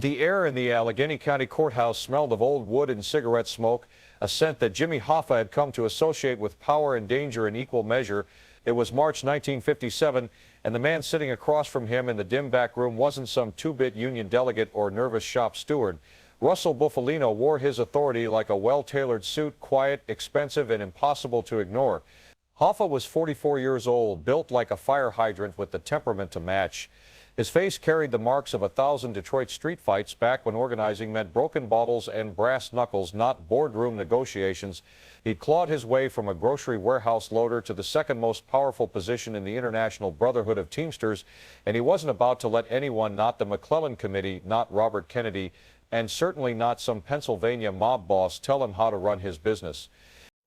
The air in the Allegheny County Courthouse smelled of old wood and cigarette smoke, a scent that Jimmy Hoffa had come to associate with power and danger in equal measure. It was March 1957, and the man sitting across from him in the dim back room wasn't some two-bit union delegate or nervous shop steward. Russell Bufalino wore his authority like a well-tailored suit, quiet, expensive, and impossible to ignore. Hoffa was 44 years old, built like a fire hydrant with the temperament to match. His face carried the marks of 1,000 Detroit street fights back when organizing meant broken bottles and brass knuckles, not boardroom negotiations. He'd clawed his way from a grocery warehouse loader to the second most powerful position in the International Brotherhood of Teamsters, and he wasn't about to let anyone, not the McClellan Committee, not Robert Kennedy, and certainly not some Pennsylvania mob boss, tell him how to run his business.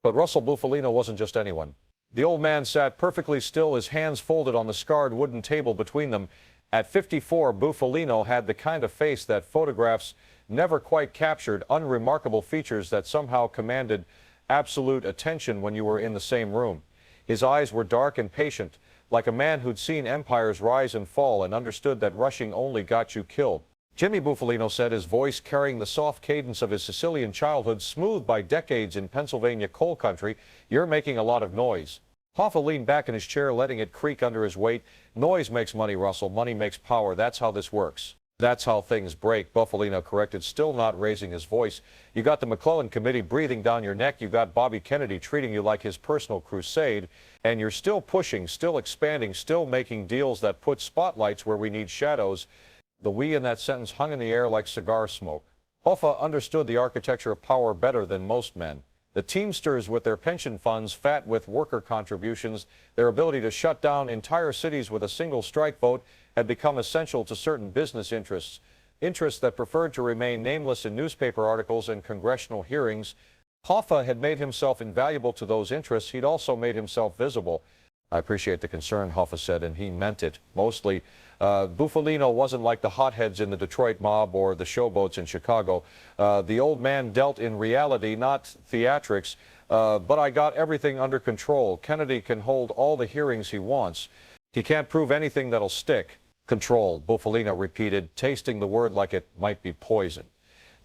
But Russell Bufalino wasn't just anyone. The old man sat perfectly still, his hands folded on the scarred wooden table between them. At 54, Bufalino had the kind of face that photographs never quite captured, unremarkable features that somehow commanded absolute attention when you were in the same room. His eyes were dark and patient, like a man who'd seen empires rise and fall and understood that rushing only got you killed. Jimmy Bufalino said, his voice carrying the soft cadence of his Sicilian childhood, smoothed by decades in Pennsylvania coal country, "You're making a lot of noise." Hoffa leaned back in his chair, letting it creak under his weight. "Noise makes money, Russell. Money makes power. That's how this works." "That's how things break," Bufalino corrected, still not raising his voice. "You got the McClellan Committee breathing down your neck. You got Bobby Kennedy treating you like his personal crusade. And you're still pushing, still expanding, still making deals that put spotlights where we need shadows." The "we" in that sentence hung in the air like cigar smoke. Hoffa understood the architecture of power better than most men. The Teamsters, with their pension funds fat with worker contributions, their ability to shut down entire cities with a single strike vote, had become essential to certain business interests, interests that preferred to remain nameless in newspaper articles and congressional hearings. Hoffa had made himself invaluable to those interests. He'd also made himself visible. "I appreciate the concern," Hoffa said, and he meant it, mostly. Bufalino wasn't like the hotheads in the Detroit mob or the showboats in Chicago. The old man dealt in reality, not theatrics. "But I got everything under control. Kennedy can hold all the hearings he wants. He can't prove anything that'll stick." "Control," Bufalino repeated, tasting the word like it might be poison.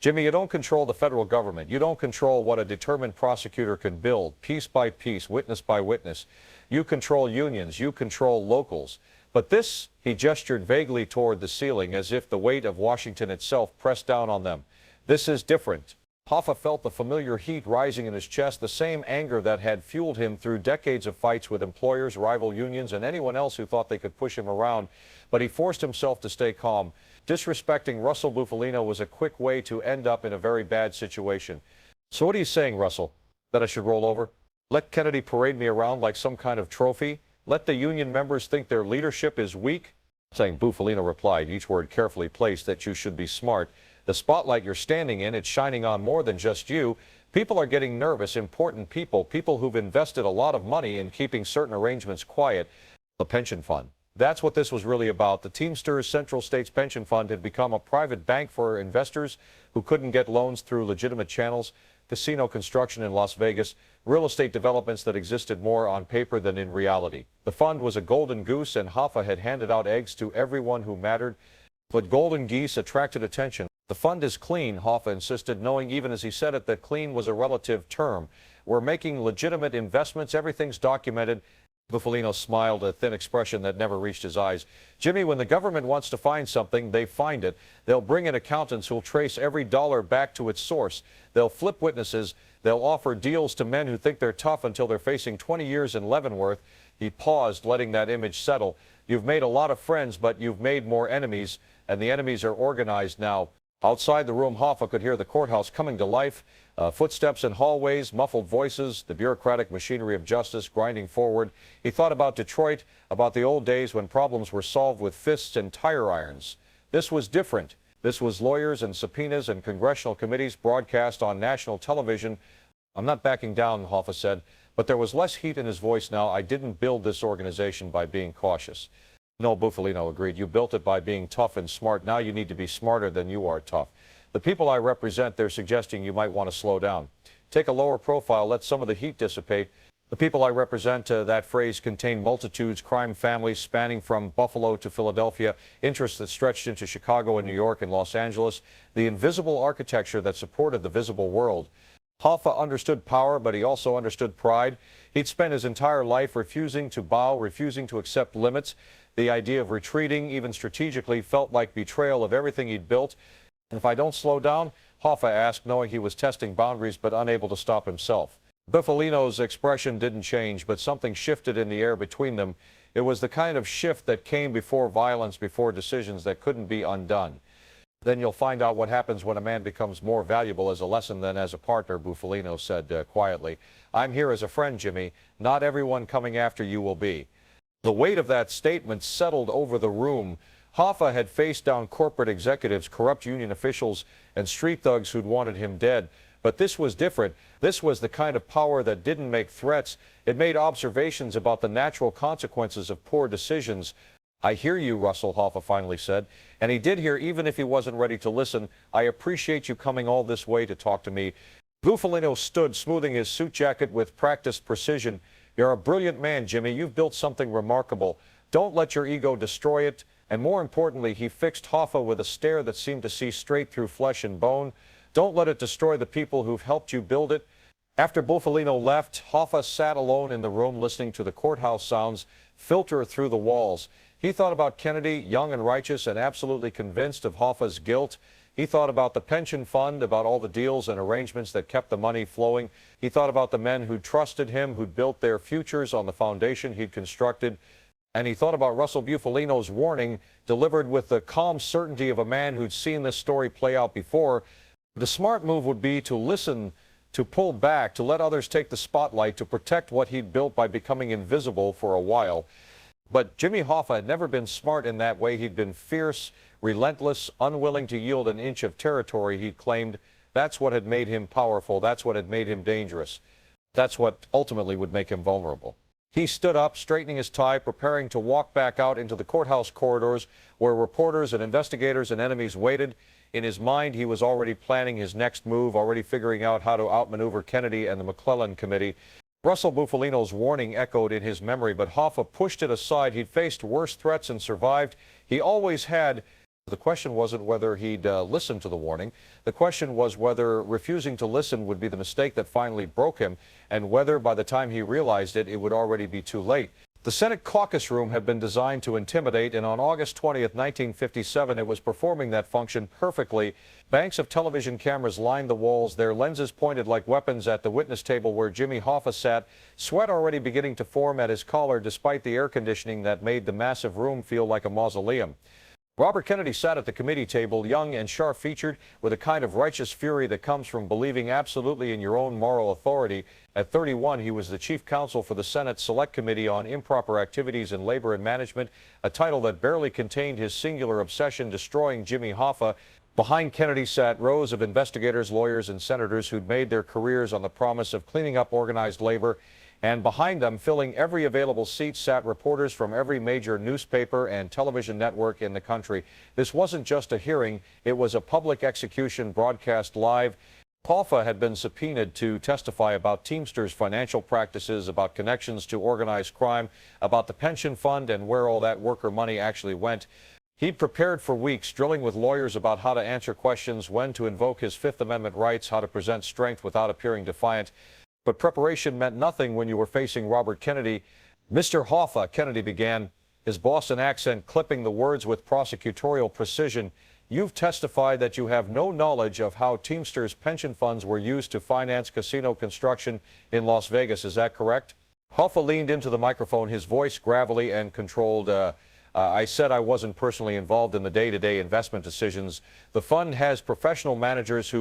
"Jimmy, you don't control the federal government. You don't control what a determined prosecutor can build, piece by piece, witness by witness. You control unions. You control locals. But this," he gestured vaguely toward the ceiling, as if the weight of Washington itself pressed down on them. "This is different." Hoffa felt the familiar heat rising in his chest, the same anger that had fueled him through decades of fights with employers, rival unions, and anyone else who thought they could push him around. But he forced himself to stay calm. Disrespecting Russell Bufalino was a quick way to end up in a very bad situation. "So what are you saying, Russell? That I should roll over? Let Kennedy parade me around like some kind of trophy? Let the union members think their leadership is weak?" Saying, Bufalino replied, each word carefully placed, "that you should be smart. The spotlight you're standing in, it's shining on more than just you. People are getting nervous, important people, people who've invested a lot of money in keeping certain arrangements quiet. The pension fund. That's what this was really about. The Teamsters Central States Pension Fund had become a private bank for investors who couldn't get loans through legitimate channels. Casino construction in Las Vegas, real estate developments that existed more on paper than in reality. The fund was a golden goose, and Hoffa had handed out eggs to everyone who mattered. But golden geese attracted attention. "The fund is clean," Hoffa insisted, knowing even as he said it that clean was a relative term. "We're making legitimate investments. Everything's documented." Bufalino smiled, a thin expression that never reached his eyes. "Jimmy, when the government wants to find something, they find it. They'll bring in accountants who'll trace every dollar back to its source. They'll flip witnesses. They'll offer deals to men who think they're tough until they're facing 20 years in Leavenworth." He paused, letting that image settle. "You've made a lot of friends, but you've made more enemies, and the enemies are organized now." Outside the room, Hoffa could hear the courthouse coming to life. Footsteps in hallways, muffled voices, the bureaucratic machinery of justice grinding forward. He thought about Detroit, about the old days when problems were solved with fists and tire irons. This was different. This was lawyers and subpoenas and congressional committees broadcast on national television. "I'm not backing down," Hoffa said, but there was less heat in his voice now. "I didn't build this organization by being cautious." "No," Bufalino agreed. "You built it by being tough and smart. Now you need to be smarter than you are tough. The people I represent, they're suggesting you might want to slow down. Take a lower profile, let some of the heat dissipate." The people I represent, that phrase contained multitudes, crime families spanning from Buffalo to Philadelphia, interests that stretched into Chicago and New York and Los Angeles, the invisible architecture that supported the visible world. Hoffa understood power, but he also understood pride. He'd spent his entire life refusing to bow, refusing to accept limits. The idea of retreating, even strategically, felt like betrayal of everything he'd built. And if I don't slow down, Hoffa asked, knowing he was testing boundaries but unable to stop himself. Bufalino's expression didn't change, but something shifted in the air between them. It was the kind of shift that came before violence, before decisions that couldn't be undone. Then you'll find out what happens when a man becomes more valuable as a lesson than as a partner, Bufalino said quietly. I'm here as a friend, Jimmy. Not everyone coming after you will be. The weight of that statement settled over the room. Hoffa had faced down corporate executives, corrupt union officials, and street thugs who'd wanted him dead. But this was different. This was the kind of power that didn't make threats. It made observations about the natural consequences of poor decisions. I hear you, Russell, Hoffa finally said. And he did hear, even if he wasn't ready to listen. I appreciate you coming all this way to talk to me. Bufalino stood, smoothing his suit jacket with practiced precision. You're a brilliant man, Jimmy. You've built something remarkable. Don't let your ego destroy it. And more importantly, he fixed Hoffa with a stare that seemed to see straight through flesh and bone. Don't let it destroy the people who've helped you build it. After Bufalino left, Hoffa sat alone in the room listening to the courthouse sounds filter through the walls. He thought about Kennedy, young and righteous and absolutely convinced of Hoffa's guilt. He thought about the pension fund, about all the deals and arrangements that kept the money flowing. He thought about the men who trusted him, who'd built their futures on the foundation he'd constructed. And he thought about Russell Bufalino's warning, delivered with the calm certainty of a man who'd seen this story play out before. The smart move would be to listen, to pull back, to let others take the spotlight, to protect what he'd built by becoming invisible for a while. But Jimmy Hoffa had never been smart in that way. He'd been fierce, relentless, unwilling to yield an inch of territory, he claimed. That's what had made him powerful. That's what had made him dangerous. That's what ultimately would make him vulnerable. He stood up, straightening his tie, preparing to walk back out into the courthouse corridors where reporters and investigators and enemies waited. In his mind, he was already planning his next move, already figuring out how to outmaneuver Kennedy and the McClellan Committee. Russell Bufalino's warning echoed in his memory, but Hoffa pushed it aside. He'd faced worse threats and survived. He always had. The question wasn't whether he'd listen to the warning. The question was whether refusing to listen would be the mistake that finally broke him, and whether by the time he realized it, it would already be too late. The Senate caucus room had been designed to intimidate, and on August 20th, 1957, it was performing that function perfectly. Banks of television cameras lined the walls, their lenses pointed like weapons at the witness table where Jimmy Hoffa sat, sweat already beginning to form at his collar despite the air conditioning that made the massive room feel like a mausoleum. Robert Kennedy sat at the committee table, young and sharp-featured, with a kind of righteous fury that comes from believing absolutely in your own moral authority. At 31, he was the chief counsel for the Senate Select Committee on Improper Activities in Labor and Management, a title that barely contained his singular obsession destroying Jimmy Hoffa. Behind Kennedy sat rows of investigators, lawyers, and senators who'd made their careers on the promise of cleaning up organized labor. And behind them, filling every available seat, sat reporters from every major newspaper and television network in the country. This wasn't just a hearing, it was a public execution broadcast live. Hoffa had been subpoenaed to testify about Teamsters' financial practices, about connections to organized crime, about the pension fund and where all that worker money actually went. He'd prepared for weeks, drilling with lawyers about how to answer questions, when to invoke his Fifth Amendment rights, how to present strength without appearing defiant. But preparation meant nothing when you were facing Robert Kennedy. Mr. Hoffa, Kennedy began, his Boston accent clipping the words with prosecutorial precision. You've testified that you have no knowledge of how Teamsters pension funds were used to finance casino construction in Las Vegas. Is that correct? Hoffa leaned into the microphone, his voice gravelly and controlled. I said I wasn't personally involved in the day-to-day investment decisions. The fund has professional managers,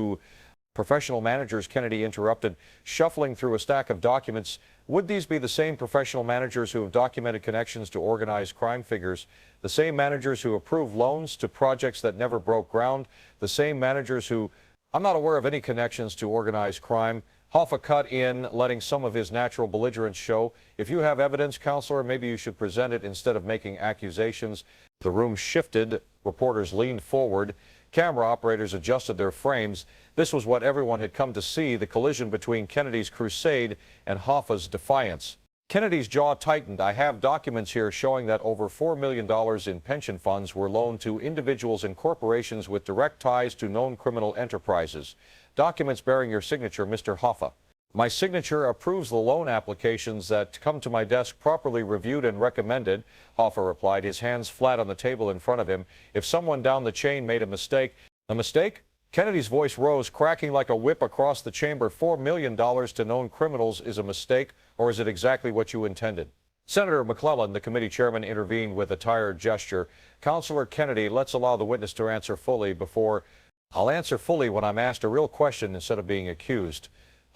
Kennedy interrupted, shuffling through a stack of documents. Would these be the same professional managers who have documented connections to organized crime figures? The same managers who approve loans to projects that never broke ground? The same managers who... I'm not aware of any connections to organized crime. Hoffa cut in, letting some of his natural belligerence show. If you have evidence, counselor, maybe you should present it instead of making accusations. The room shifted. Reporters leaned forward. Camera operators adjusted their frames. This was what everyone had come to see, the collision between Kennedy's crusade and Hoffa's defiance. Kennedy's jaw tightened. I have documents here showing that over $4 million in pension funds were loaned to individuals and corporations with direct ties to known criminal enterprises. Documents bearing your signature, Mr. Hoffa. My signature approves the loan applications that come to my desk properly reviewed and recommended, Hoffa replied, his hands flat on the table in front of him. If someone down the chain made a mistake. A mistake? Kennedy's voice rose, cracking like a whip across the chamber. $4 million to known criminals is a mistake, or is it exactly what you intended? Senator McClellan, the committee chairman, intervened with a tired gesture. Councilor Kennedy, let's allow the witness to answer fully before... I'll answer fully when I'm asked a real question instead of being accused.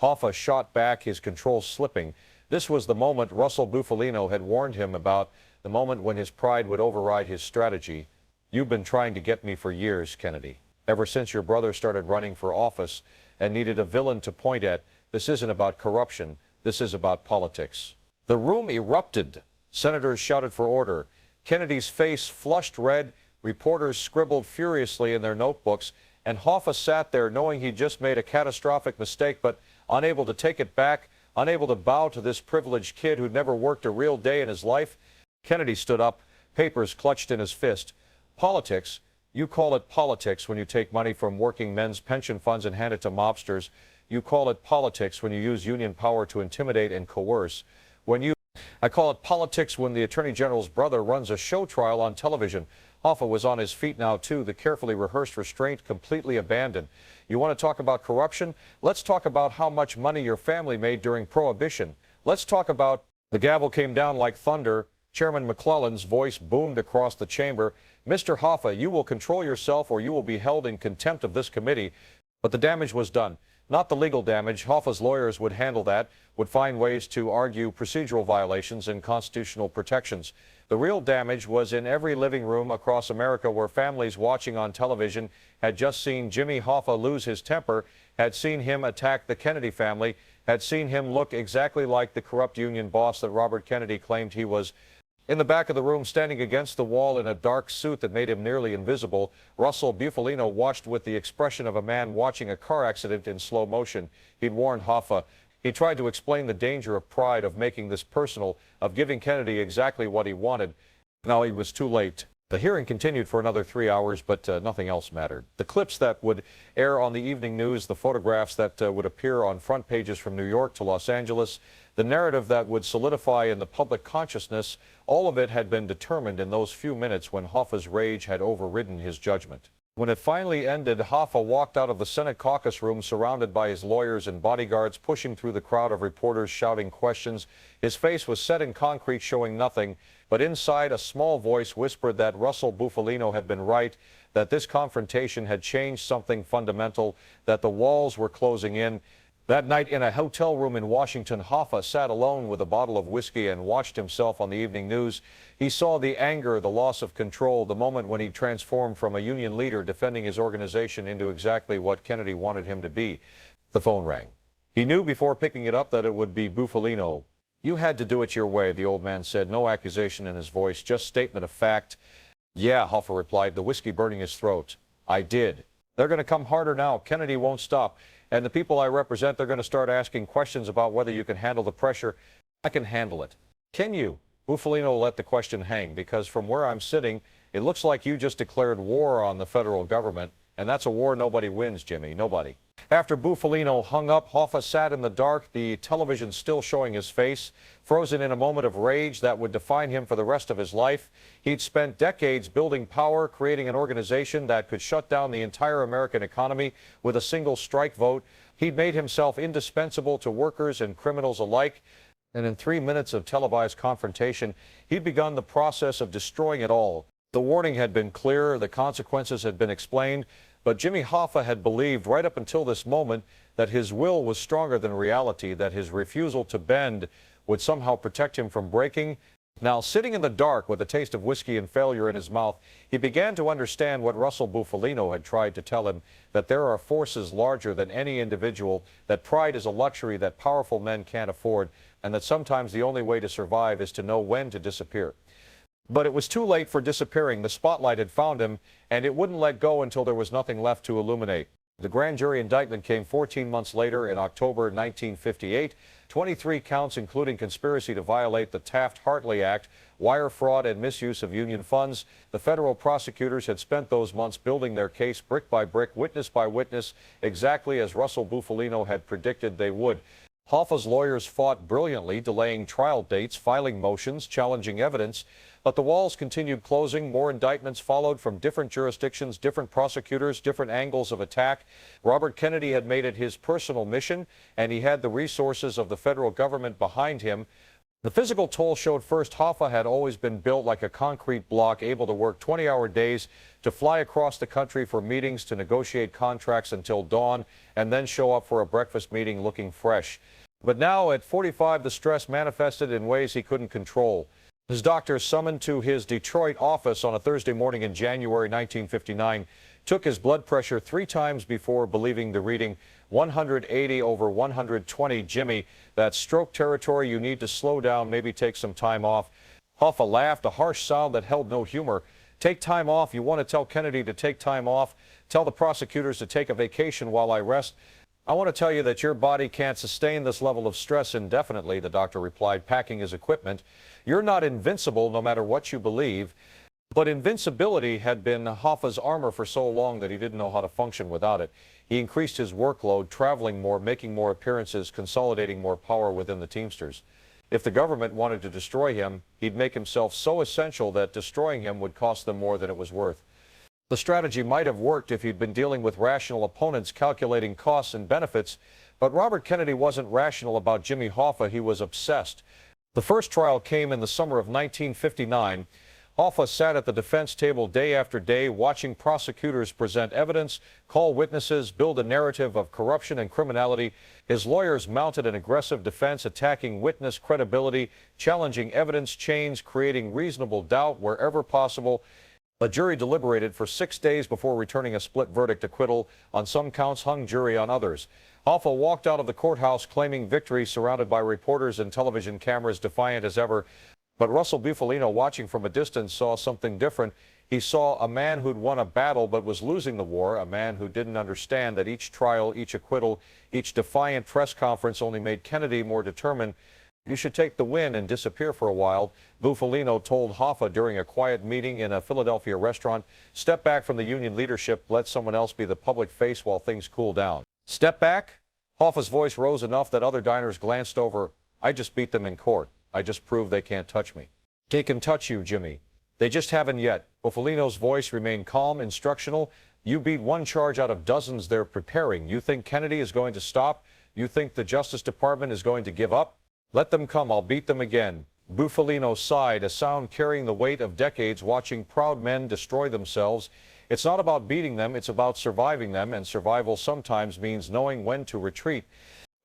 Hoffa shot back, his control slipping. This was the moment Russell Bufalino had warned him about, the moment when his pride would override his strategy. You've been trying to get me for years, Kennedy. Ever since your brother started running for office and needed a villain to point at. This isn't about corruption. This is about politics. The room erupted. Senators shouted for order. Kennedy's face flushed red. Reporters scribbled furiously in their notebooks. And Hoffa sat there knowing he'd just made a catastrophic mistake, but unable to take it back, unable to bow to this privileged kid who'd never worked a real day in his life. Kennedy stood up, papers clutched in his fist. Politics? You call it politics when you take money from working men's pension funds and hand it to mobsters. You call it politics when you use union power to intimidate and coerce. I call it politics when the Attorney General's brother runs a show trial on television. Hoffa was on his feet now, too, the carefully rehearsed restraint completely abandoned. You want to talk about corruption? Let's talk about how much money your family made during Prohibition. Let's talk about... The gavel came down like thunder. Chairman McClellan's voice boomed across the chamber. Mr. Hoffa, you will control yourself or you will be held in contempt of this committee. But the damage was done. Not the legal damage. Hoffa's lawyers would handle that, would find ways to argue procedural violations and constitutional protections. The real damage was in every living room across America where families watching on television had just seen Jimmy Hoffa lose his temper, had seen him attack the Kennedy family, had seen him look exactly like the corrupt union boss that Robert Kennedy claimed he was. In the back of the room, standing against the wall in a dark suit that made him nearly invisible, Russell Bufalino watched with the expression of a man watching a car accident in slow motion. He'd warned Hoffa. He tried to explain the danger of pride, of making this personal, of giving Kennedy exactly what he wanted. Now he was too late. The hearing continued for another 3 hours, but nothing else mattered. The clips that would air on the evening news, the photographs that would appear on front pages from New York to Los Angeles, the narrative that would solidify in the public consciousness, all of it had been determined in those few minutes when Hoffa's rage had overridden his judgment. When it finally ended, Hoffa walked out of the Senate caucus room surrounded by his lawyers and bodyguards, pushing through the crowd of reporters shouting questions. His face was set in concrete, showing nothing, but inside a small voice whispered that Russell Bufalino had been right, that this confrontation had changed something fundamental, that the walls were closing in. That night in a hotel room in Washington, Hoffa sat alone with a bottle of whiskey and watched himself on the evening news. He saw the anger, the loss of control, the moment when he transformed from a union leader defending his organization into exactly what Kennedy wanted him to be. The phone rang. He knew before picking it up that it would be Bufalino. You had to do it your way, the old man said, no accusation in his voice, just statement of fact. Yeah, Hoffa replied, the whiskey burning his throat. I did. They're going to come harder now. Kennedy won't stop. And the people I represent, they're going to start asking questions about whether you can handle the pressure. I can handle it. Can you? Bufalino let the question hang because from where I'm sitting, it looks like you just declared war on the federal government. And that's a war nobody wins, Jimmy. Nobody. After Bufalino hung up, Hoffa sat in the dark, the television still showing his face, frozen in a moment of rage that would define him for the rest of his life. He'd spent decades building power, creating an organization that could shut down the entire American economy with a single strike vote. He'd made himself indispensable to workers and criminals alike. And in 3 minutes of televised confrontation, he'd begun the process of destroying it all. The warning had been clear, the consequences had been explained, but Jimmy Hoffa had believed right up until this moment that his will was stronger than reality, that his refusal to bend would somehow protect him from breaking. Now, sitting in the dark with a taste of whiskey and failure in his mouth, he began to understand what Russell Bufalino had tried to tell him, that there are forces larger than any individual, that pride is a luxury that powerful men can't afford, and that sometimes the only way to survive is to know when to disappear. But it was too late for disappearing. The spotlight had found him, and it wouldn't let go until there was nothing left to illuminate. The grand jury indictment came 14 months later in October 1958. 23 counts, including conspiracy to violate the Taft-Hartley Act, wire fraud, and misuse of union funds. The federal prosecutors had spent those months building their case brick by brick, witness by witness, exactly as Russell Bufalino had predicted they would. Hoffa's lawyers fought brilliantly, delaying trial dates, filing motions, challenging evidence. But the walls continued closing. More indictments followed from different jurisdictions, different prosecutors, different angles of attack. Robert Kennedy had made it his personal mission, and he had the resources of the federal government behind him. The physical toll showed first. Hoffa had always been built like a concrete block, able to work 20-hour days, to fly across the country for meetings, to negotiate contracts until dawn, and then show up for a breakfast meeting looking fresh. But now at 45, the stress manifested in ways he couldn't control. His doctor, summoned to his Detroit office on a Thursday morning in January 1959, took his blood pressure 3 times before believing the reading 180 over 120. Jimmy, that's stroke territory. You need to slow down, maybe take some time off. Hoffa laughed, a harsh sound that held no humor. Take time off? You want to tell Kennedy to take time off? Tell the prosecutors to take a vacation while I rest? I want to tell you that your body can't sustain this level of stress indefinitely, the doctor replied, packing his equipment. You're not invincible, no matter what you believe. But invincibility had been Hoffa's armor for so long that he didn't know how to function without it. He increased his workload, traveling more, making more appearances, consolidating more power within the Teamsters. If the government wanted to destroy him, he'd make himself so essential that destroying him would cost them more than it was worth. The strategy might have worked if he'd been dealing with rational opponents, calculating costs and benefits, but Robert Kennedy wasn't rational about Jimmy Hoffa. He was obsessed. The first trial came in the summer of 1959. Hoffa sat at the defense table day after day, watching prosecutors present evidence, call witnesses, build a narrative of corruption and criminality. His lawyers mounted an aggressive defense, attacking witness credibility, challenging evidence chains, creating reasonable doubt wherever possible. A jury deliberated for 6 days before returning a split verdict, acquittal on some counts, hung jury on others. Hoffa walked out of the courthouse claiming victory, surrounded by reporters and television cameras, defiant as ever. But Russell Bufalino, watching from a distance, saw something different. He saw a man who'd won a battle but was losing the war, a man who didn't understand that each trial, each acquittal, each defiant press conference only made Kennedy more determined. You should take the win and disappear for a while, Bufalino told Hoffa during a quiet meeting in a Philadelphia restaurant. Step back from the union leadership, let someone else be the public face while things cool down. Step back? Hoffa's voice rose enough that other diners glanced over. I just beat them in court. I just proved they can't touch me. They can touch you, Jimmy. They just haven't yet. Bufalino's voice remained calm, instructional. You beat one charge out of dozens they're preparing. You think Kennedy is going to stop? You think the Justice Department is going to give up? Let them come, I'll beat them again. Bufalino sighed, a sound carrying the weight of decades watching proud men destroy themselves. It's not about beating them, it's about surviving them, and survival sometimes means knowing when to retreat.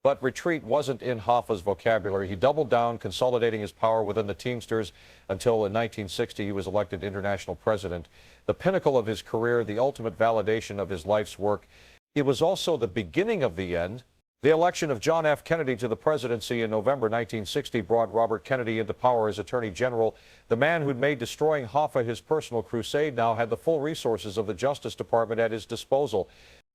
But retreat wasn't in Hoffa's vocabulary. He doubled down, consolidating his power within the Teamsters until in 1960 he was elected international president. The pinnacle of his career, the ultimate validation of his life's work. It was also the beginning of the end. The election of John F. Kennedy to the presidency in November 1960 brought Robert Kennedy into power as Attorney General. The man who'd made destroying Hoffa his personal crusade now had the full resources of the Justice Department at his disposal.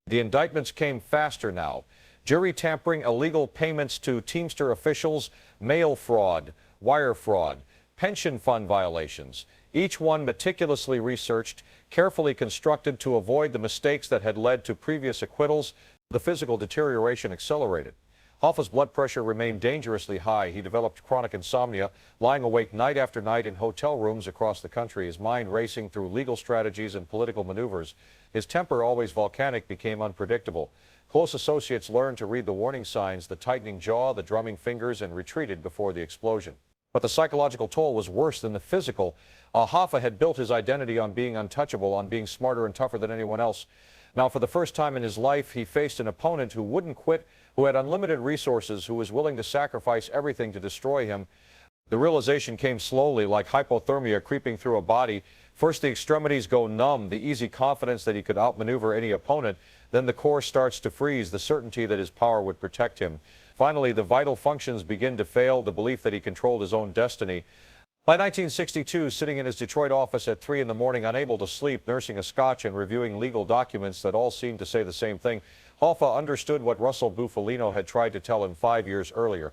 The indictments came faster now. Jury tampering, illegal payments to Teamster officials, mail fraud, wire fraud, pension fund violations. Each one meticulously researched, carefully constructed to avoid the mistakes that had led to previous acquittals. The physical deterioration accelerated. Hoffa's blood pressure remained dangerously high. He developed chronic insomnia, lying awake night after night in hotel rooms across the country, his mind racing through legal strategies and political maneuvers. His temper, always volcanic, became unpredictable. Close associates learned to read the warning signs, the tightening jaw, the drumming fingers, and retreated before the explosion. But the psychological toll was worse than the physical. Hoffa had built his identity on being untouchable, on being smarter and tougher than anyone else. Now, for the first time in his life, he faced an opponent who wouldn't quit, who had unlimited resources, who was willing to sacrifice everything to destroy him. The realization came slowly, like hypothermia creeping through a body. First, the extremities go numb, the easy confidence that he could outmaneuver any opponent. Then the core starts to freeze, the certainty that his power would protect him. Finally, the vital functions begin to fail, the belief that he controlled his own destiny. By 1962, sitting in his Detroit office at 3 in the morning, unable to sleep, nursing a scotch and reviewing legal documents that all seemed to say the same thing, Hoffa understood what Russell Bufalino had tried to tell him 5 years earlier.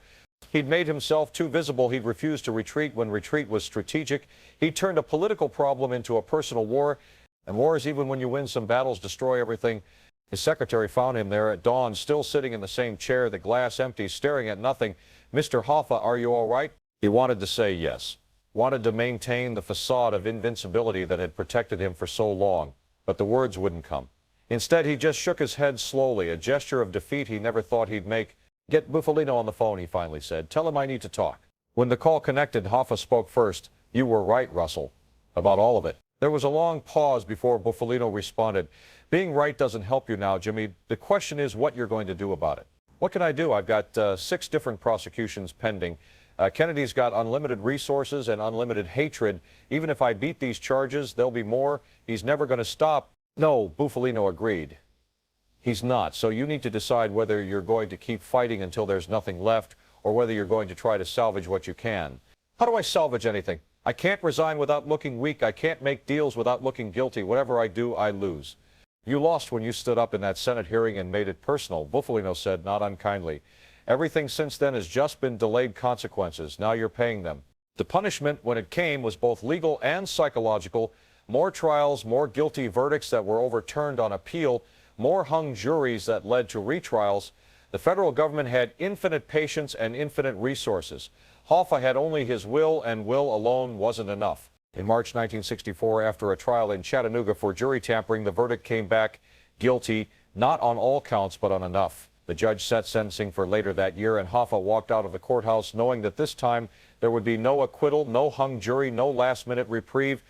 He'd made himself too visible. He'd refused to retreat when retreat was strategic. He turned a political problem into a personal war. And wars, even when you win some battles, destroy everything. His secretary found him there at dawn, still sitting in the same chair, the glass empty, staring at nothing. "Mr. Hoffa, are you all right?" He wanted to say yes. Wanted to maintain the facade of invincibility that had protected him for so long. But the words wouldn't come. Instead, he just shook his head slowly, a gesture of defeat he never thought he'd make. "Get Bufalino on the phone," he finally said. "Tell him I need to talk." When the call connected, Hoffa spoke first. "You were right, Russell, about all of it." There was a long pause before Bufalino responded. "Being right doesn't help you now, Jimmy. The question is what you're going to do about it." "What can I do? I've got 6 different prosecutions pending. Kennedy's got unlimited resources and unlimited hatred. Even if I beat these charges, there'll be more. He's never going to stop." "No," Bufalino agreed. "He's not. So you need to decide whether you're going to keep fighting until there's nothing left or whether you're going to try to salvage what you can." "How do I salvage anything? I can't resign without looking weak. I can't make deals without looking guilty. Whatever I do, I lose." "You lost when you stood up in that Senate hearing and made it personal," Bufalino said, not unkindly. "Everything since then has just been delayed consequences. Now you're paying them." The punishment, when it came, was both legal and psychological. More trials, more guilty verdicts that were overturned on appeal, more hung juries that led to retrials. The federal government had infinite patience and infinite resources. Hoffa had only his will, and will alone wasn't enough. In March 1964, after a trial in Chattanooga for jury tampering, the verdict came back guilty, not on all counts, but on enough. The judge set sentencing for later that year, and Hoffa walked out of the courthouse knowing that this time there would be no acquittal, no hung jury, no last-minute reprieve.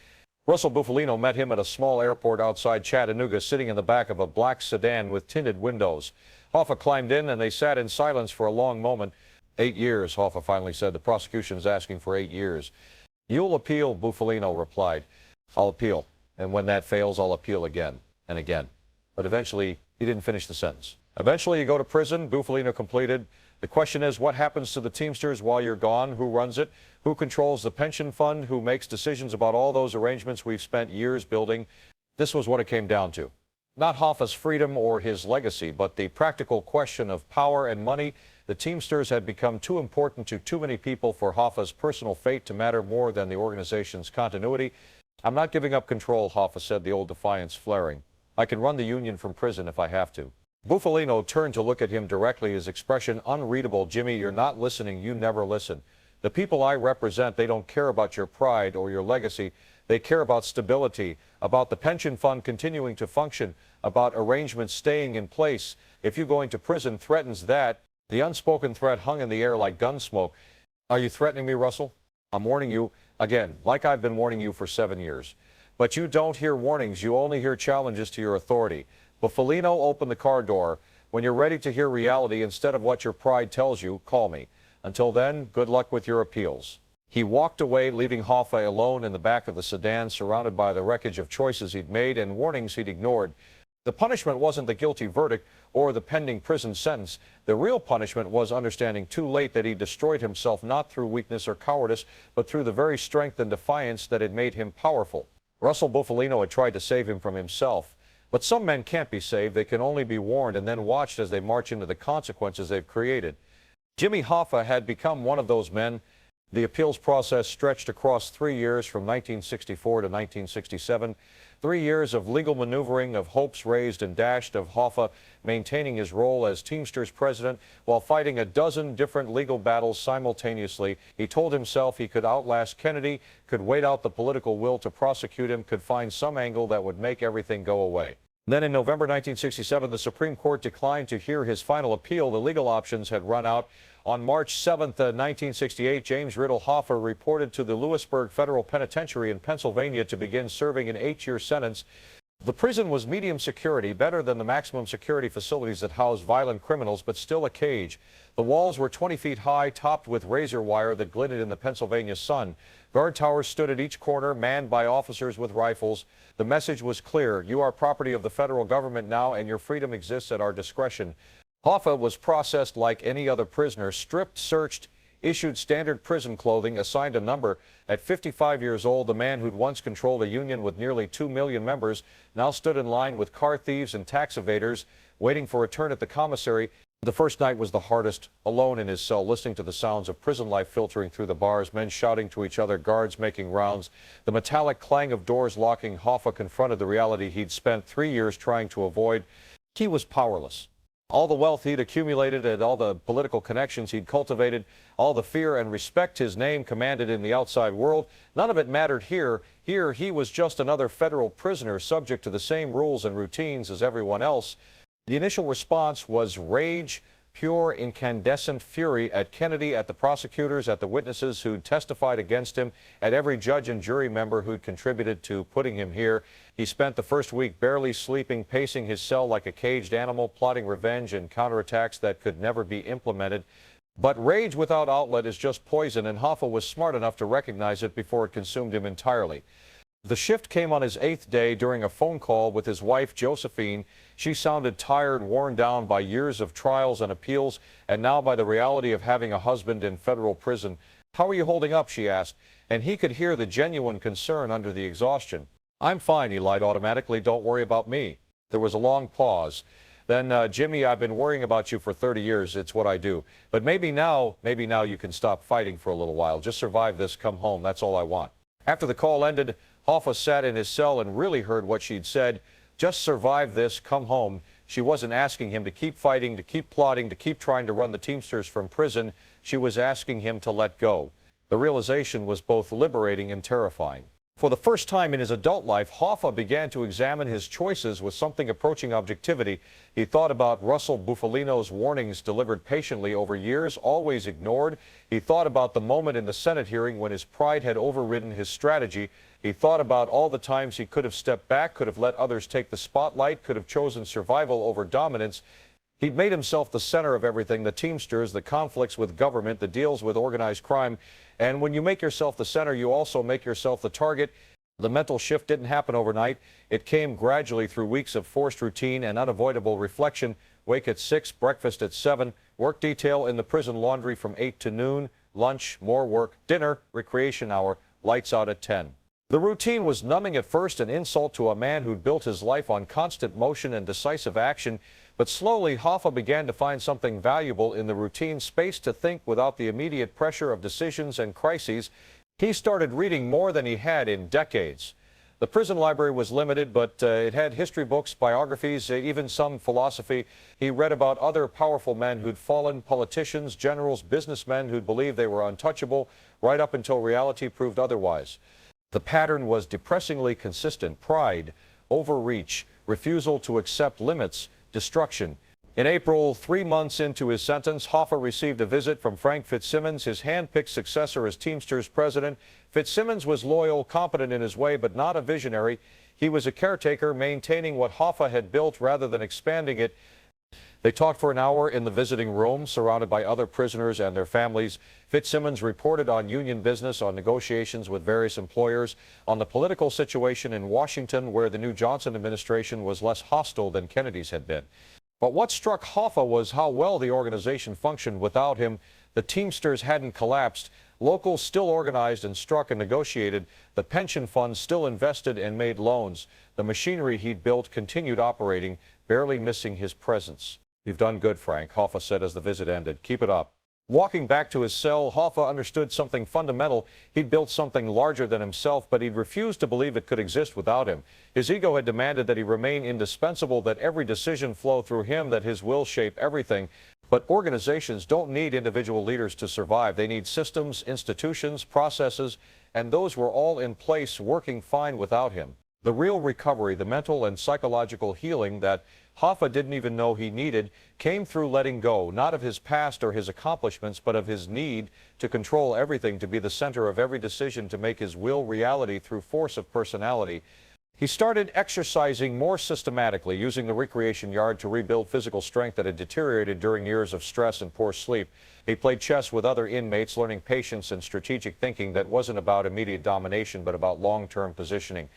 Russell Bufalino met him at a small airport outside Chattanooga, sitting in the back of a black sedan with tinted windows. Hoffa climbed in, and they sat in silence for a long moment. 8 years, Hoffa finally said. "The prosecution's asking for 8 years. "You'll appeal," Bufalino replied. "I'll appeal. And when that fails, I'll appeal again and again." But eventually, he didn't finish the sentence. "Eventually, you go to prison," Bufalino completed. "The question is, what happens to the Teamsters while you're gone? Who runs it? Who controls the pension fund? Who makes decisions about all those arrangements we've spent years building?" This was what it came down to. Not Hoffa's freedom or his legacy, but the practical question of power and money. The Teamsters had become too important to too many people for Hoffa's personal fate to matter more than the organization's continuity. "I'm not giving up control," Hoffa said, the old defiance flaring. "I can run the union from prison if I have to." Bufalino turned to look at him directly, his expression unreadable. "Jimmy, you're not listening. You never listen. The people I represent, they don't care about your pride or your legacy. They care about stability, about the pension fund continuing to function, about arrangements staying in place. If you going to prison threatens that." The unspoken threat hung in the air like gun smoke. "Are you threatening me, Russell? I'm warning you, again, like I've been warning you for 7 years. But you don't hear warnings. You only hear challenges to your authority." Bufalino opened the car door. "When you're ready to hear reality instead of what your pride tells you, call me. Until then, good luck with your appeals." He walked away, leaving Hoffa alone in the back of the sedan, surrounded by the wreckage of choices he'd made and warnings he'd ignored. The punishment wasn't the guilty verdict or the pending prison sentence. The real punishment was understanding too late that he destroyed himself not through weakness or cowardice, but through the very strength and defiance that had made him powerful. Russell Bufalino had tried to save him from himself. But some men can't be saved. They can only be warned and then watched as they march into the consequences they've created. Jimmy Hoffa had become one of those men. The appeals process stretched across 3 years, from 1964 to 1967. 3 years of legal maneuvering, of hopes raised and dashed, of Hoffa maintaining his role as Teamsters president while fighting a dozen different legal battles simultaneously. He told himself he could outlast Kennedy, could wait out the political will to prosecute him, could find some angle that would make everything go away. Then in November 1967, the Supreme Court declined to hear his final appeal. The legal options had run out. On March 7th, 1968, James Riddle Hoffa reported to the Lewisburg Federal Penitentiary in Pennsylvania to begin serving an 8-year sentence. The prison was medium security, better than the maximum security facilities that house violent criminals, but still a cage. The walls were 20 feet high, topped with razor wire that glinted in the Pennsylvania sun. Guard towers stood at each corner, manned by officers with rifles. The message was clear: you are property of the federal government now, and your freedom exists at our discretion. Hoffa was processed like any other prisoner, stripped, searched, issued standard prison clothing, assigned a number. At 55 years old, the man who'd once controlled a union with nearly 2 million members now stood in line with car thieves and tax evaders, waiting for a turn at the commissary. The first night was the hardest, alone in his cell, listening to the sounds of prison life filtering through the bars, men shouting to each other, guards making rounds. The metallic clang of doors locking. Hoffa confronted the reality he'd spent 3 years trying to avoid. He was powerless. All the wealth he'd accumulated and all the political connections he'd cultivated, all the fear and respect his name commanded in the outside world, none of it mattered here. Here he was just another federal prisoner, subject to the same rules and routines as everyone else. The initial response was rage, pure incandescent fury at Kennedy, at the prosecutors, at the witnesses who'd testified against him, at every judge and jury member who'd contributed to putting him here. He spent the first week barely sleeping, pacing his cell like a caged animal, plotting revenge and counterattacks that could never be implemented. But rage without outlet is just poison, and Hoffa was smart enough to recognize it before it consumed him entirely. The shift came on his 8th day during a phone call with his wife, Josephine. She sounded tired, worn down by years of trials and appeals, and now by the reality of having a husband in federal prison. "How are you holding up?" she asked, and he could hear the genuine concern under the exhaustion. "I'm fine," he lied automatically. "Don't worry about me." There was a long pause. Then, "Jimmy, I've been worrying about you for 30 years. It's what I do. But maybe now you can stop fighting for a little while. Just survive this, come home. That's all I want." After the call ended, Hoffa sat in his cell and really heard what she'd said. Just survive this, come home. She wasn't asking him to keep fighting, to keep plotting, to keep trying to run the Teamsters from prison. She was asking him to let go. The realization was both liberating and terrifying. For the first time in his adult life, Hoffa began to examine his choices with something approaching objectivity. He thought about Russell Bufalino's warnings delivered patiently over years, always ignored. He thought about the moment in the Senate hearing when his pride had overridden his strategy. He thought about all the times he could have stepped back, could have let others take the spotlight, could have chosen survival over dominance. He'd made himself the center of everything: the Teamsters, the conflicts with government, the deals with organized crime. And when you make yourself the center, you also make yourself the target. The mental shift didn't happen overnight. It came gradually through weeks of forced routine and unavoidable reflection. Wake at 6, breakfast at 7, work detail in the prison laundry from 8 to noon, lunch, more work, dinner, recreation hour, lights out at 10. The routine was numbing at first, an insult to a man who'd built his life on constant motion and decisive action. But slowly, Hoffa began to find something valuable in the routine: space to think without the immediate pressure of decisions and crises. He started reading more than he had in decades. The prison library was limited, but it had history books, biographies, even some philosophy. He read about other powerful men who'd fallen, politicians, generals, businessmen who'd believed they were untouchable, right up until reality proved otherwise. The pattern was depressingly consistent: pride, overreach, refusal to accept limits, destruction. In April, 3 months into his sentence, Hoffa received a visit from Frank Fitzsimmons, his hand-picked successor as Teamsters president. Fitzsimmons was loyal, competent in his way, but not a visionary. He was a caretaker, maintaining what Hoffa had built rather than expanding it. They talked for an hour in the visiting room, surrounded by other prisoners and their families. Fitzsimmons reported on union business, on negotiations with various employers, on the political situation in Washington, where the new Johnson administration was less hostile than Kennedy's had been. But what struck Hoffa was how well the organization functioned without him. The Teamsters hadn't collapsed. Locals still organized and struck and negotiated. The pension funds still invested and made loans. The machinery he'd built continued operating, barely missing his presence. "You've done good, Frank," Hoffa said as the visit ended. "Keep it up." Walking back to his cell, Hoffa understood something fundamental. He'd built something larger than himself, but he'd refused to believe it could exist without him. His ego had demanded that he remain indispensable, that every decision flow through him, that his will shape everything. But organizations don't need individual leaders to survive. They need systems, institutions, processes, and those were all in place, working fine without him. The real recovery, the mental and psychological healing that Hoffa didn't even know he needed, came through letting go, not of his past or his accomplishments, but of his need to control everything, to be the center of every decision, to make his will reality through force of personality. He started exercising more systematically, using the recreation yard to rebuild physical strength that had deteriorated during years of stress and poor sleep. He played chess with other inmates, learning patience and strategic thinking that wasn't about immediate domination, but about long-term positioning.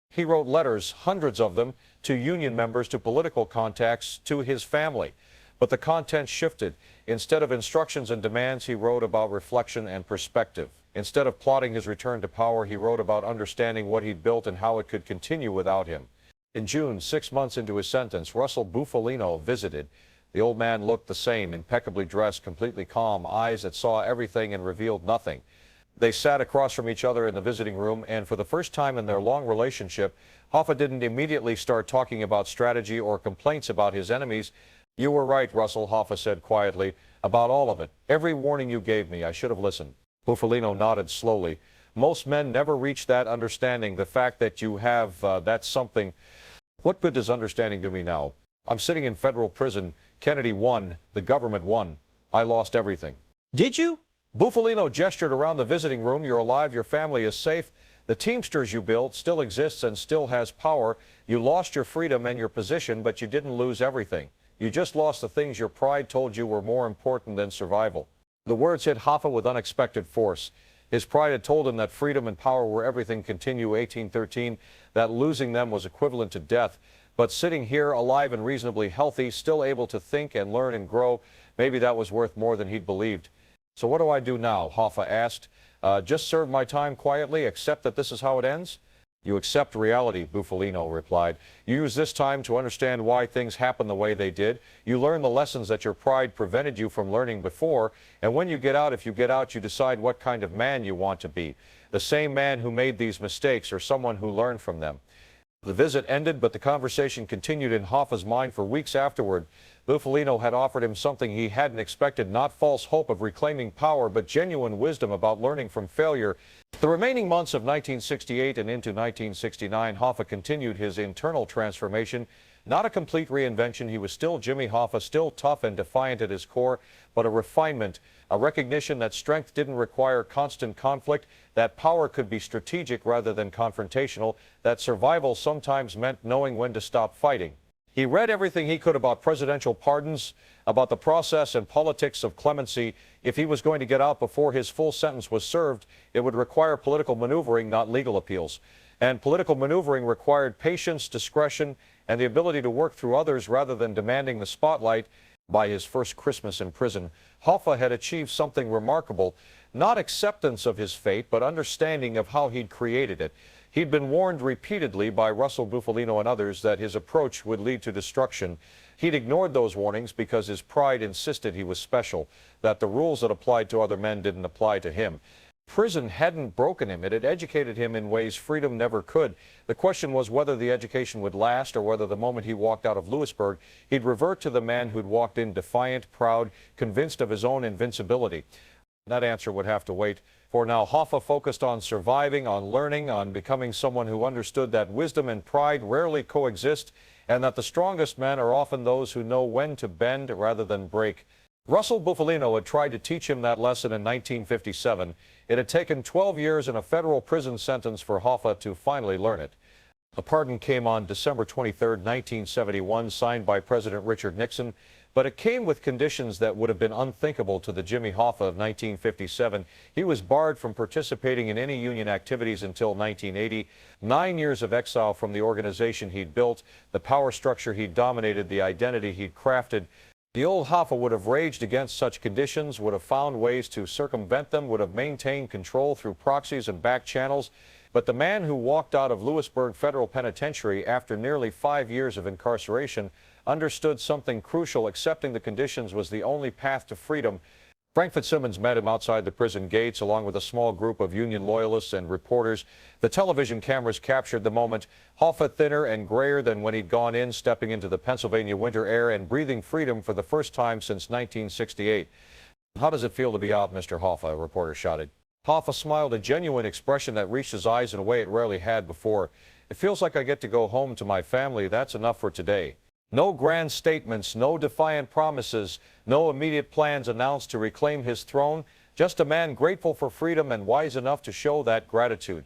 He wrote letters, hundreds of them, to union members, to political contacts, to his family. But the content shifted. Instead of instructions and demands, he wrote about reflection and perspective. Instead of plotting his return to power, he wrote about understanding what he'd built and how it could continue without him. In June, 6 months into his sentence, Russell Bufalino visited. The old man looked the same, impeccably dressed, completely calm, eyes that saw everything and revealed nothing. They sat across from each other in the visiting room, and for the first time in their long relationship, Hoffa didn't immediately start talking about strategy or complaints about his enemies. "You were right, Russell," Hoffa said quietly, "about all of it. Every warning you gave me, I should have listened." Bufalino nodded slowly. "Most men never reach that understanding. The fact that you have, that's something. What good does understanding do me now? I'm sitting in federal prison. Kennedy won. The government won. I lost everything." Did you? Bufalino gestured around the visiting room. "You're alive. Your family is safe. The Teamsters you built still exists and still has power. You lost your freedom and your position, but you didn't lose everything. You just lost the things your pride told you were more important than survival." The words hit Hoffa with unexpected force. His pride had told him that freedom and power were everything. Continue 1813, that losing them was equivalent to death. But sitting here, alive and reasonably healthy, still able to think and learn and grow, maybe that was worth more than he'd believed. "So what do I do now?" Hoffa asked. Just serve my time quietly, accept that this is how it ends?" "You accept reality," Bufalino replied. "You use this time to understand why things happen the way they did. You learn the lessons that your pride prevented you from learning before. And when you get out, if you get out, you decide what kind of man you want to be. The same man who made these mistakes or someone who learned from them." The visit ended, but the conversation continued in Hoffa's mind for weeks afterward. Bufalino had offered him something he hadn't expected, not false hope of reclaiming power, but genuine wisdom about learning from failure. The remaining months of 1968 and into 1969, Hoffa continued his internal transformation. Not a complete reinvention. He was still Jimmy Hoffa, still tough and defiant at his core, but a refinement, a recognition that strength didn't require constant conflict, that power could be strategic rather than confrontational, that survival sometimes meant knowing when to stop fighting. He read everything he could about presidential pardons, about the process and politics of clemency. If he was going to get out before his full sentence was served, it would require political maneuvering, not legal appeals. And political maneuvering required patience, discretion, and the ability to work through others rather than demanding the spotlight. By his first Christmas in prison, Hoffa had achieved something remarkable, not acceptance of his fate, but understanding of how he'd created it. He'd been warned repeatedly by Russell Bufalino and others that his approach would lead to destruction. He'd ignored those warnings because his pride insisted he was special, that the rules that applied to other men didn't apply to him. Prison hadn't broken him. It had educated him in ways freedom never could. The question was whether the education would last or whether the moment he walked out of Lewisburg, he'd revert to the man who'd walked in defiant, proud, convinced of his own invincibility. That answer would have to wait. For now, Hoffa focused on surviving, on learning, on becoming someone who understood that wisdom and pride rarely coexist, and that the strongest men are often those who know when to bend rather than break. Russell Bufalino had tried to teach him that lesson in 1957. It had taken 12 years and a federal prison sentence for Hoffa to finally learn it. A pardon came on December 23, 1971, signed by President Richard Nixon, but it came with conditions that would have been unthinkable to the Jimmy Hoffa of 1957. He was barred from participating in any union activities until 1980. 9 years of exile from the organization he'd built, the power structure he'd dominated, the identity he'd crafted. The old Hoffa would have raged against such conditions, would have found ways to circumvent them, would have maintained control through proxies and back channels. But the man who walked out of Lewisburg Federal Penitentiary after nearly 5 years of incarceration understood something crucial. Accepting the conditions was the only path to freedom. Frank Fitzsimmons met him outside the prison gates along with a small group of Union loyalists and reporters. The television cameras captured the moment. Hoffa thinner and grayer than when he'd gone in, stepping into the Pennsylvania winter air and breathing freedom for the first time since 1968. "How does it feel to be out, Mr. Hoffa?" a reporter shouted. Hoffa smiled, a genuine expression that reached his eyes in a way it rarely had before. "It feels like I get to go home to my family. That's enough for today." No grand statements, no defiant promises, no immediate plans announced to reclaim his throne, just a man grateful for freedom and wise enough to show that gratitude.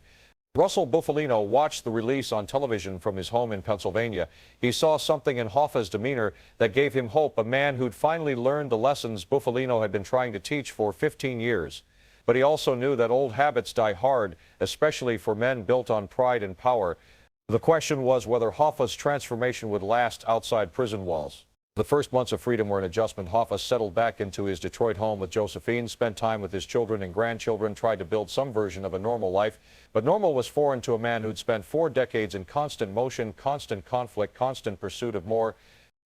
Russell Bufalino watched the release on television from his home in Pennsylvania. He saw something in Hoffa's demeanor that gave him hope, a man who'd finally learned the lessons Bufalino had been trying to teach for 15 years. But he also knew that old habits die hard, especially for men built on pride and power. The question was whether Hoffa's transformation would last outside prison walls. The first months of freedom were an adjustment. Hoffa settled back into his Detroit home with Josephine, spent time with his children and grandchildren, tried to build some version of a normal life. But normal was foreign to a man who'd spent 4 decades in constant motion, constant conflict, constant pursuit of more.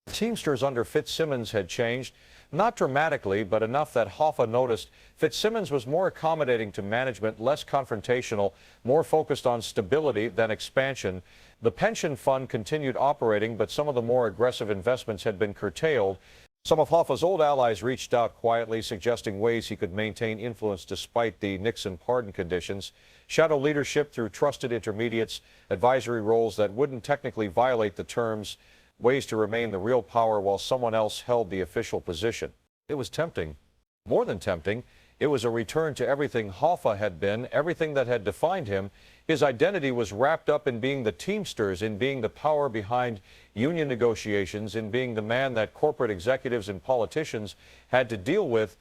The Teamsters under Fitzsimmons had changed, not dramatically, but enough that Hoffa noticed Fitzsimmons was more accommodating to management, less confrontational, more focused on stability than expansion. The pension fund continued operating, but some of the more aggressive investments had been curtailed. Some of Hoffa's old allies reached out quietly, suggesting ways he could maintain influence despite the Nixon pardon conditions. Shadow leadership through trusted intermediates, advisory roles that wouldn't technically violate the terms, ways to remain the real power while someone else held the official position. It was tempting. More than tempting, it was a return to everything Hoffa had been, everything that had defined him. His identity was wrapped up in being the Teamsters, in being the power behind union negotiations, in being the man that corporate executives and politicians had to deal with.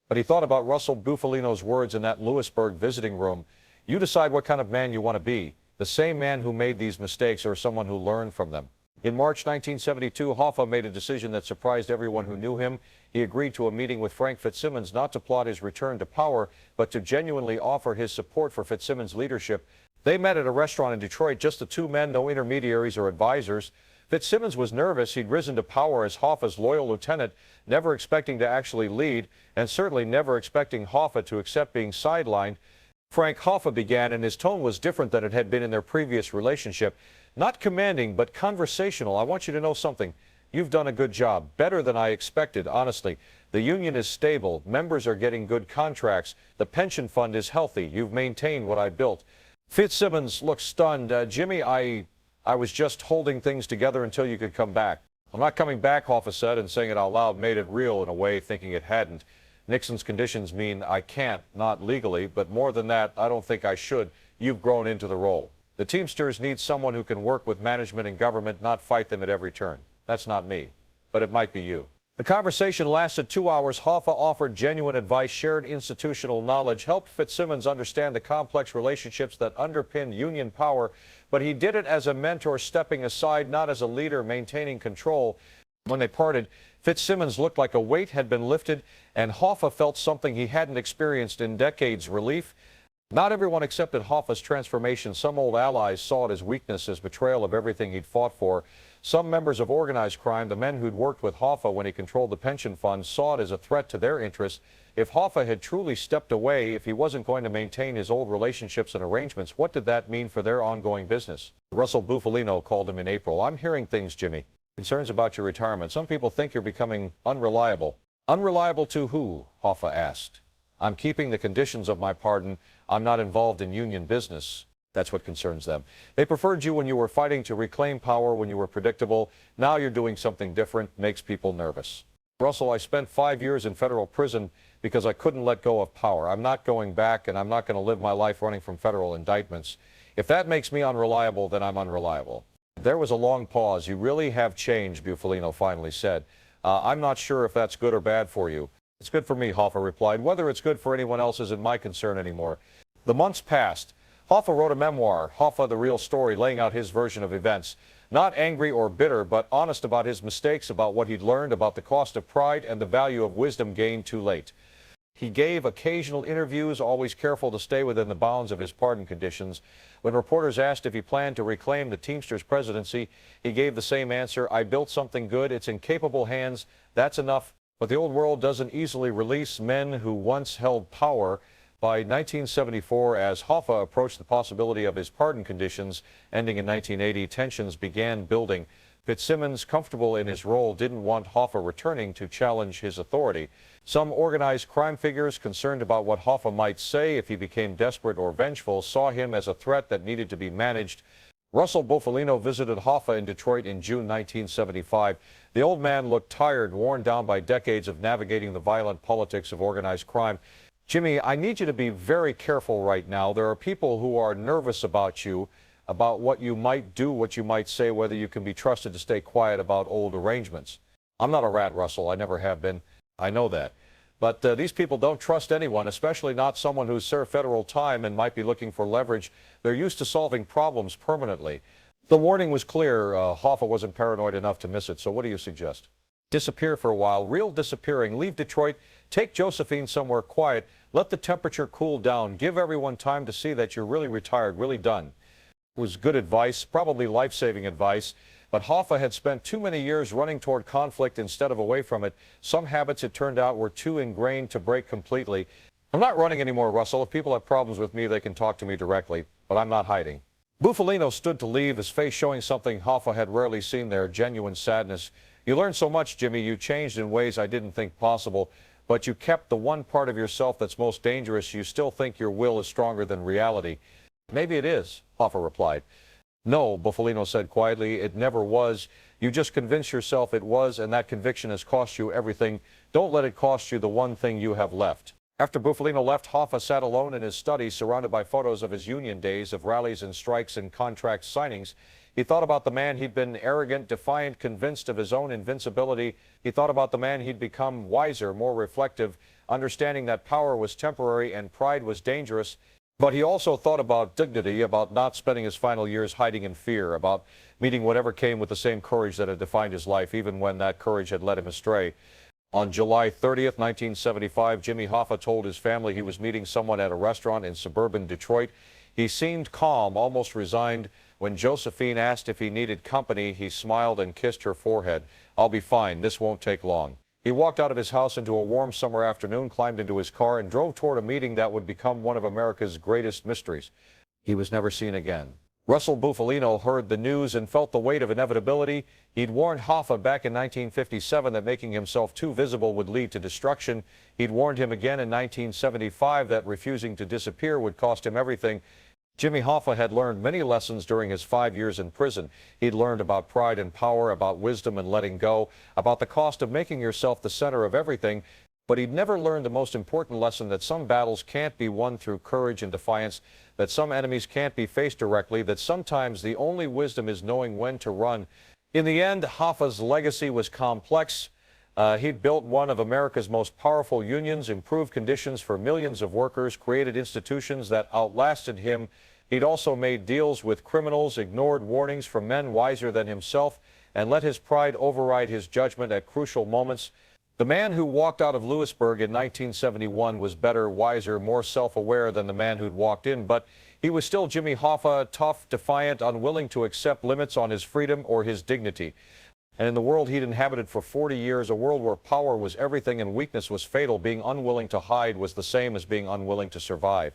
But he thought about Russell Bufalino's words in that Lewisburg visiting room. You decide what kind of man you want to be, the same man who made these mistakes or someone who learned from them. In March 1972, Hoffa made a decision that surprised everyone who knew him. He agreed to a meeting with Frank Fitzsimmons not to plot his return to power, but to genuinely offer his support for Fitzsimmons' leadership. They met at a restaurant in Detroit, just the 2 men, no intermediaries or advisors. Fitzsimmons was nervous. He'd risen to power as Hoffa's loyal lieutenant, never expecting to actually lead, and certainly never expecting Hoffa to accept being sidelined. Frank Hoffa began, and his tone was different than it had been in their previous relationship. Not commanding, but conversational. I want you to know something. You've done a good job, better than I expected, honestly. The union is stable. Members are getting good contracts. The pension fund is healthy. You've maintained what I built. Fitzsimmons looked stunned. Jimmy, I was just holding things together until you could come back. I'm not coming back, Hoffa said, and saying it out loud made it real in a way, thinking it hadn't. Nixon's conditions mean I can't, not legally, but more than that, I don't think I should. You've grown into the role. The Teamsters need someone who can work with management and government, not fight them at every turn. That's not me, but it might be you. The conversation lasted 2 hours. Hoffa offered genuine advice, shared institutional knowledge, helped Fitzsimmons understand the complex relationships that underpin union power, but he did it as a mentor, stepping aside, not as a leader, maintaining control. When they parted, Fitzsimmons looked like a weight had been lifted, and Hoffa felt something he hadn't experienced in decades: relief. Not everyone accepted Hoffa's transformation. Some old allies saw it as weakness, as betrayal of everything he'd fought for. Some members of organized crime, the men who'd worked with Hoffa when he controlled the pension fund, saw it as a threat to their interests. If Hoffa had truly stepped away, if he wasn't going to maintain his old relationships and arrangements, what did that mean for their ongoing business? Russell Bufalino called him in April. I'm hearing things, Jimmy. Concerns about your retirement. Some people think you're becoming unreliable. Unreliable to who? Hoffa asked. I'm keeping the conditions of my pardon. I'm not involved in union business. That's what concerns them. They preferred you when you were fighting to reclaim power, when you were predictable. Now you're doing something different. Makes people nervous. Russell, I spent 5 years in federal prison because I couldn't let go of power. I'm not going back, and I'm not going to live my life running from federal indictments. If that makes me unreliable, then I'm unreliable. There was a long pause. You really have changed, Bufalino finally said. I'm not sure if that's good or bad for you. It's good for me, Hoffa replied. Whether it's good for anyone else isn't my concern anymore. The months passed. Hoffa wrote a memoir, Hoffa, the Real Story, laying out his version of events. Not angry or bitter, but honest about his mistakes, about what he'd learned, about the cost of pride and the value of wisdom gained too late. He gave occasional interviews, always careful to stay within the bounds of his pardon conditions. When reporters asked if he planned to reclaim the Teamsters presidency, he gave the same answer: I built something good. It's in capable hands. That's enough. But the old world doesn't easily release men who once held power. By 1974, as Hoffa approached the possibility of his pardon conditions ending in 1980, tensions began building. Fitzsimmons, comfortable in his role, didn't want Hoffa returning to challenge his authority. Some organized crime figures, concerned about what Hoffa might say if he became desperate or vengeful, saw him as a threat that needed to be managed. Russell Bufalino visited Hoffa in Detroit in June 1975. The old man looked tired, worn down by decades of navigating the violent politics of organized crime. Jimmy, I need you to be very careful right now. There are people who are nervous about you, about what you might do, what you might say, whether you can be trusted to stay quiet about old arrangements. I'm not a rat, Russell. I never have been. I know that. But these people don't trust anyone, especially not someone who's served federal time and might be looking for leverage. They're used to solving problems permanently. The warning was clear. Hoffa wasn't paranoid enough to miss it. So what do you suggest? Disappear for a while, real disappearing. Leave Detroit, take Josephine somewhere quiet, let the temperature cool down, give everyone time to see that you're really retired, really done. It was good advice, probably life-saving advice, but Hoffa had spent too many years running toward conflict instead of away from it. Some habits, it turned out, were too ingrained to break completely. I'm not running anymore, Russell. If people have problems with me, they can talk to me directly, but I'm not hiding. Bufalino stood to leave, his face showing something Hoffa had rarely seen there, genuine sadness. You learned so much, Jimmy. You changed in ways I didn't think possible, but you kept the one part of yourself that's most dangerous. You still think your will is stronger than reality. Maybe it is, Hoffa replied. No, Bufalino said quietly, it never was. You just convinced yourself it was, and that conviction has cost you everything. Don't let it cost you the one thing you have left. After Bufalino left, Hoffa sat alone in his study, surrounded by photos of his union days, of rallies and strikes and contract signings. He thought about the man he'd been, arrogant, defiant, convinced of his own invincibility. He thought about the man he'd become, wiser, more reflective, understanding that power was temporary and pride was dangerous. But he also thought about dignity, about not spending his final years hiding in fear, about meeting whatever came with the same courage that had defined his life, even when that courage had led him astray. On July 30th, 1975, Jimmy Hoffa told his family he was meeting someone at a restaurant in suburban Detroit. He seemed calm, almost resigned. When Josephine asked if he needed company, he smiled and kissed her forehead. I'll be fine. This won't take long. He walked out of his house into a warm summer afternoon, climbed into his car, and drove toward a meeting that would become one of America's greatest mysteries. He was never seen again. Russell Bufalino heard the news and felt the weight of inevitability. He'd warned Hoffa back in 1957 that making himself too visible would lead to destruction. He'd warned him again in 1975 that refusing to disappear would cost him everything. Jimmy Hoffa had learned many lessons during his 5 years in prison. He'd learned about pride and power, about wisdom and letting go, about the cost of making yourself the center of everything. But he'd never learned the most important lesson, that some battles can't be won through courage and defiance, that some enemies can't be faced directly, that sometimes the only wisdom is knowing when to run. In the end, Hoffa's legacy was complex. He'd built one of America's most powerful unions, improved conditions for millions of workers, created institutions that outlasted him. He'd also made deals with criminals, ignored warnings from men wiser than himself, and let his pride override his judgment at crucial moments. The man who walked out of Lewisburg in 1971 was better, wiser, more self-aware than the man who'd walked in, but he was still Jimmy Hoffa, tough, defiant, unwilling to accept limits on his freedom or his dignity. And in the world he'd inhabited for 40 years, a world where power was everything and weakness was fatal, being unwilling to hide was the same as being unwilling to survive.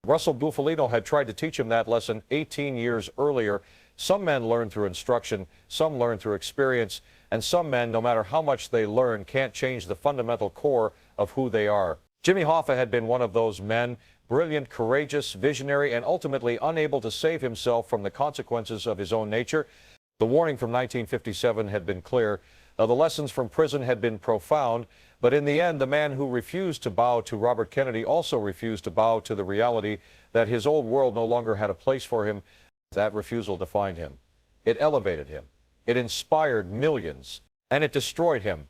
Russell Bufalino had tried to teach him that lesson 18 years earlier. Some men learn through instruction, some learn through experience, and some men, no matter how much they learn, can't change the fundamental core of who they are. Jimmy Hoffa had been one of those men, brilliant, courageous, visionary, and ultimately unable to save himself from the consequences of his own nature. The warning from 1957 had been clear. The lessons from prison had been profound, but in the end, the man who refused to bow to Robert Kennedy also refused to bow to the reality that his old world no longer had a place for him. That refusal defined him. It elevated him. It inspired millions, and it destroyed him.